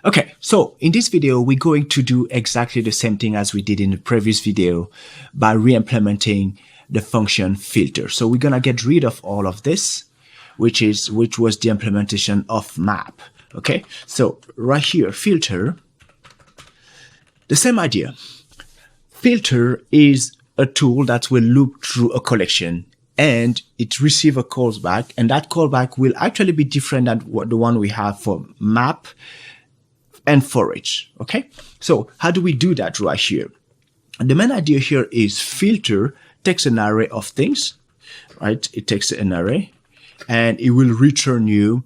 Okay, so in this video, we're going to do exactly the same thing as we did in the previous video by re-implementing the function filter. So we're gonna get rid of all of this, which was the implementation of map. Okay, so right here, filter, the same idea. Filter is a tool that will loop through a collection and it receives a callback, and that callback will actually be different than the one we have for map and forEach. Okay, so how do we do that right here? The main idea here is filter takes an array of things, right? It takes an array and it will return you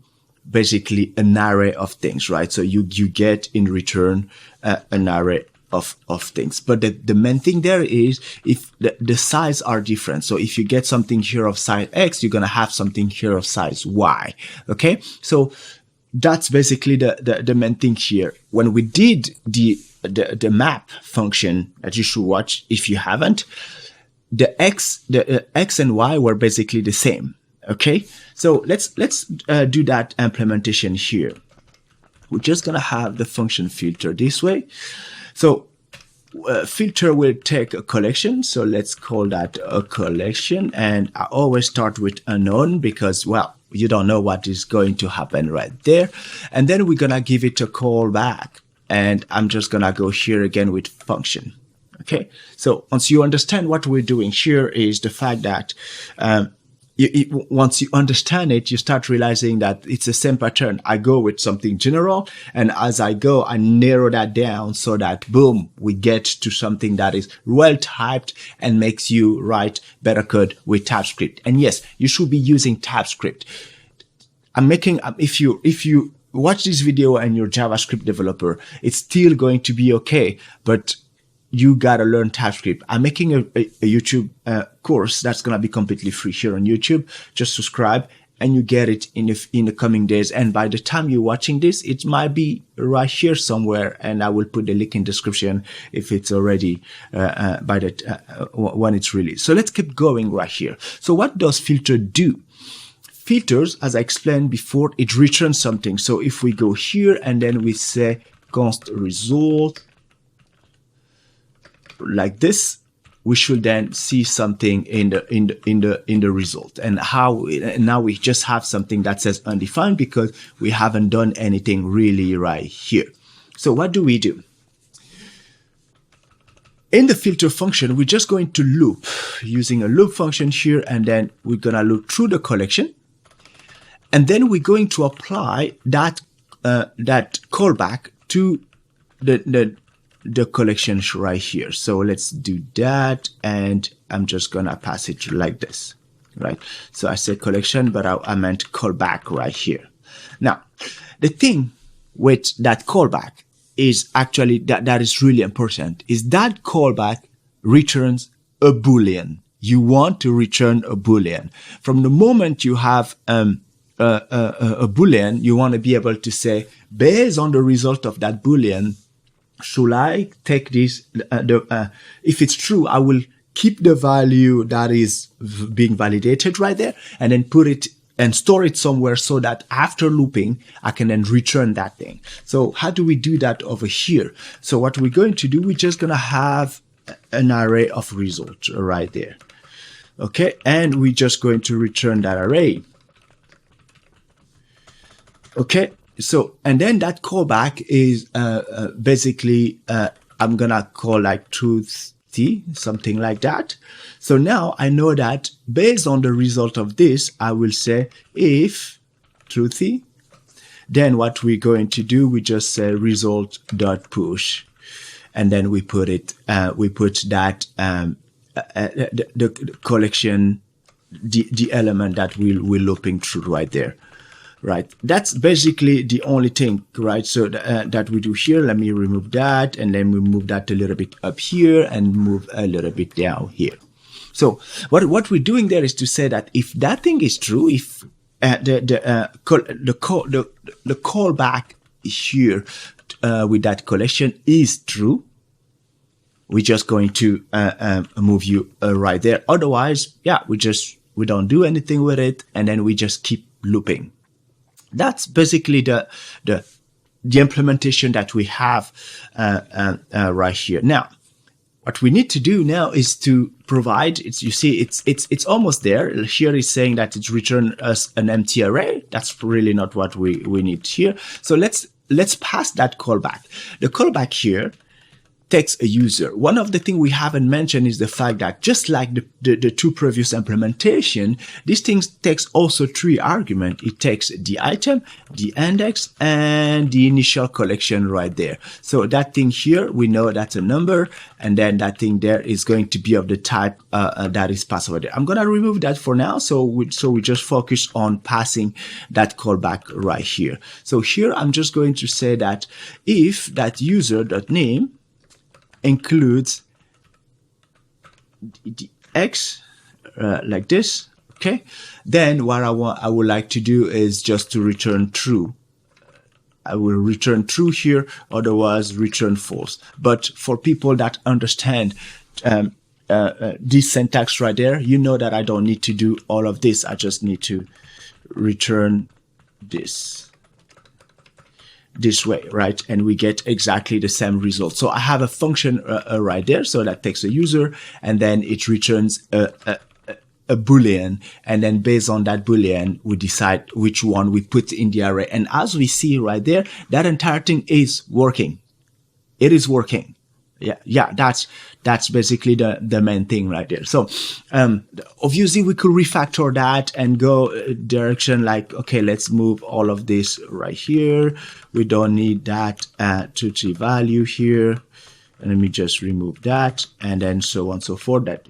basically an array of things, right? So you get in return an array of things. But the main thing there is if the size are different. So if you get something here of size X, you're going to have something here of size Y. Okay, so that's basically the main thing here. When we did the map function that you should watch if you haven't, the X and Y were basically the same. Okay, so let's do that implementation here. We're just gonna have the function filter this way. So filter will take a collection. So let's call that a collection. And I always start with unknown because, well, you don't know what is going to happen right there. And then we're gonna give it a callback. And I'm just gonna go here again with function. Okay, so once you understand what we're doing here is the fact that once you understand it, you start realizing that it's the same pattern. I go with something general, and as I go, I narrow that down so that, boom, we get to something that is well typed and makes you write better code with TypeScript. And yes, you should be using TypeScript. If you watch this video and you're a JavaScript developer, it's still going to be okay, but you gotta learn TypeScript. I'm making a YouTube course that's gonna be completely free here on YouTube. Just subscribe and you get it in the coming days. And by the time you're watching this, it might be right here somewhere. And I will put the link in description if it's already when it's released. So let's keep going right here. So what does filter do? Filters, as I explained before, it returns something. So if we go here and then we say const result, like this, we should then see something in the result. And now we just have something that says undefined because we haven't done anything really right here. So what do we do? In the filter function, we're just going to loop using a loop function here, and then we're gonna loop through the collection, and then we're going to apply that callback to the collection right here. So let's do that, and I'm just gonna pass it like this, right? So I said collection, but I meant callback right here. Now, the thing with that callback is actually that is really important, is that callback returns a Boolean. You want to return a Boolean. From the moment you have a Boolean, you want to be able to say, based on the result of that Boolean, should I take this, if it's true, I will keep the value that is being validated right there and then put it and store it somewhere so that after looping, I can then return that thing. So how do we do that over here? So what we're going to do, we're just going to have an array of results right there. Okay, and we're just going to return that array. Okay. So, and then that callback is basically, I'm gonna call like truthy, something like that. So now I know that based on the result of this, I will say if truthy, then what we're going to do, we just say result.push, and then we put it, we put that the collection, the element that we're looping through right there. Right, that's basically the only thing, right? So that we do here. Let me remove that, and then we move that a little bit up here and move a little bit down here. So what we're doing there is to say that if that thing is true, if the callback here with that collection is true, we're just going to move you right there. Otherwise, yeah, we don't do anything with it, and then we just keep looping. That's basically the the implementation that we have right here. Now, what we need to do now is to provide, you see, it's almost there. Here is saying that it's return us an empty array. That's really not what we need here. So let's pass that callback. The callback here takes a user. One of the things we haven't mentioned is the fact that just like the two previous implementation, this thing takes also three arguments. It takes the item, the index, and the initial collection right there. So that thing here, we know that's a number, and then that thing there is going to be of the type that is passed over there. I'm gonna remove that for now, so we just focus on passing that callback right here. So here I'm just going to say that if that user.name includes the X like this, okay, then what I would like to do is just to return true. I will return true here, otherwise return false. But for people that understand this syntax right there, you know that I don't need to do all of this. I just need to return this way, right? And we get exactly the same result. So I have a function right there. So that takes a user, and then it returns a Boolean. And then based on that Boolean, we decide which one we put in the array. And as we see right there, that entire thing is working. It is working. Yeah, that's basically the main thing right there. So obviously we could refactor that and go direction like, okay, let's move all of this right here. We don't need that to the value here. And let me just remove that, and then so on and so forth, that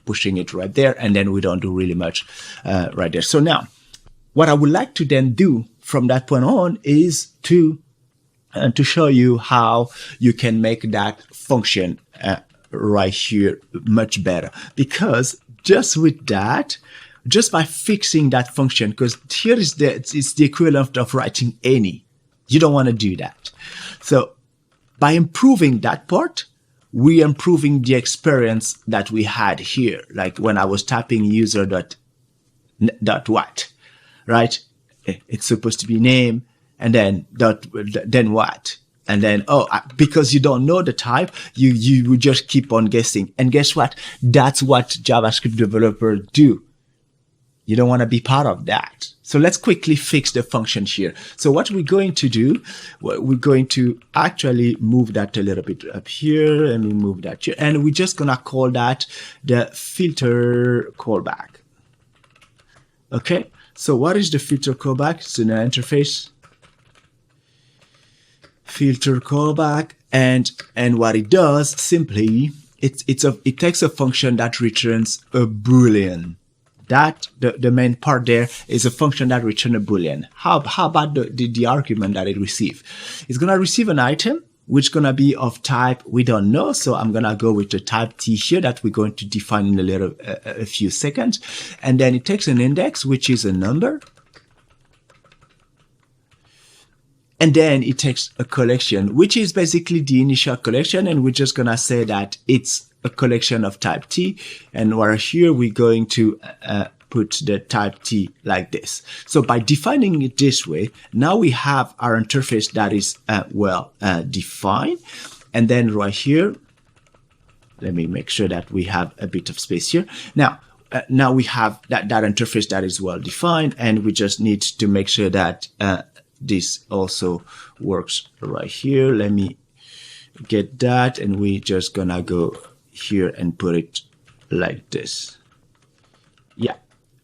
pushing it right there, and then we don't do really much right there. So now what I would like to then do from that point on is to show you how you can make that function right here much better. Because just with that, just by fixing that function, because here is it's the equivalent of writing any. You don't want to do that. So by improving that part, we're improving the experience that we had here. Like when I was typing user dot what, right? It's supposed to be name, and then then what? And then, because you don't know the type, you will just keep on guessing. And guess what? That's what JavaScript developers do. You don't want to be part of that. So let's quickly fix the function here. So what we're going to do, we're going to actually move that a little bit up here, and we move that here. And we're just going to call that the filter callback. Okay. So what is the filter callback? It's in the interface. Filter callback, and what it does simply, it takes a function that returns a Boolean. That the main part there is a function that returns a Boolean. How about the argument that it receives? It's gonna receive an item which is gonna be of type we don't know. So I'm gonna go with the type T here that we're going to define in a few seconds, and then it takes an index which is a number. And then it takes a collection, which is basically the initial collection. And we're just going to say that it's a collection of type T. And right here, we're going to put the type T like this. So by defining it this way, now we have our interface that is well defined. And then right here, let me make sure that we have a bit of space here. Now we have that interface that is well defined, and we just need to make sure that this also works right here. Let me get that, and we just gonna go here and put it like this. Yeah,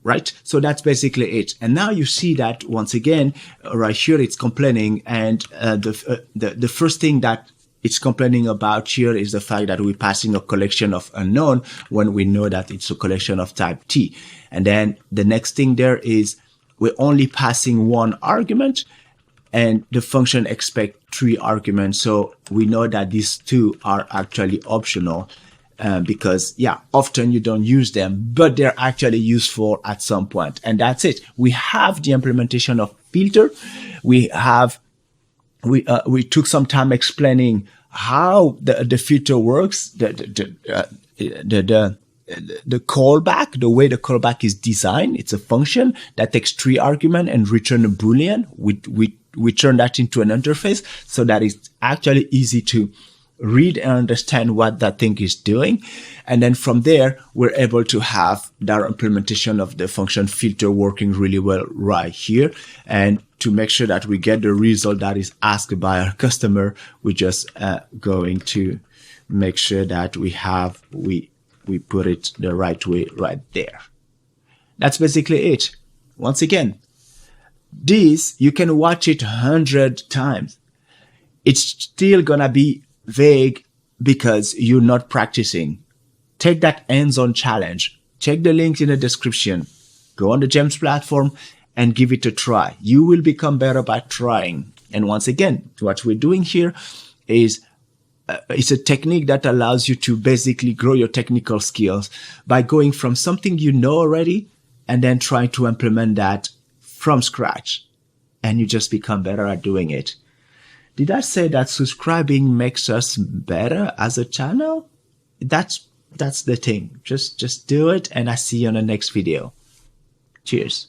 right. So that's basically it. And now you see that once again, right here, it's complaining, and the first thing that it's complaining about here is the fact that we're passing a collection of unknown when we know that it's a collection of type T. And then the next thing there is we're only passing one argument, and the function expects 3 arguments. So we know that these 2 are actually optional because, yeah, often you don't use them, but they're actually useful at some point. And that's it. We have the implementation of filter. We took some time explaining how the filter works, the callback, the way the callback is designed. It's a function that takes 3 arguments and return a Boolean with we turn that into an interface so that it's actually easy to read and understand what that thing is doing. And then from there, we're able to have that implementation of the function filter working really well right here. And to make sure that we get the result that is asked by our customer, we're just going to make sure that we put it the right way right there. That's basically it. Once again, this, you can watch it 100 times. It's still gonna be vague because you're not practicing. Take that hands-on challenge. Check the link in the description. Go on the GEMS platform and give it a try. You will become better by trying. And once again, what we're doing here is it's a technique that allows you to basically grow your technical skills by going from something you know already and then trying to implement that from scratch. And you just become better at doing it. Did I say that subscribing makes us better as a channel? That's the thing. Just do it, and I see you on the next video. Cheers.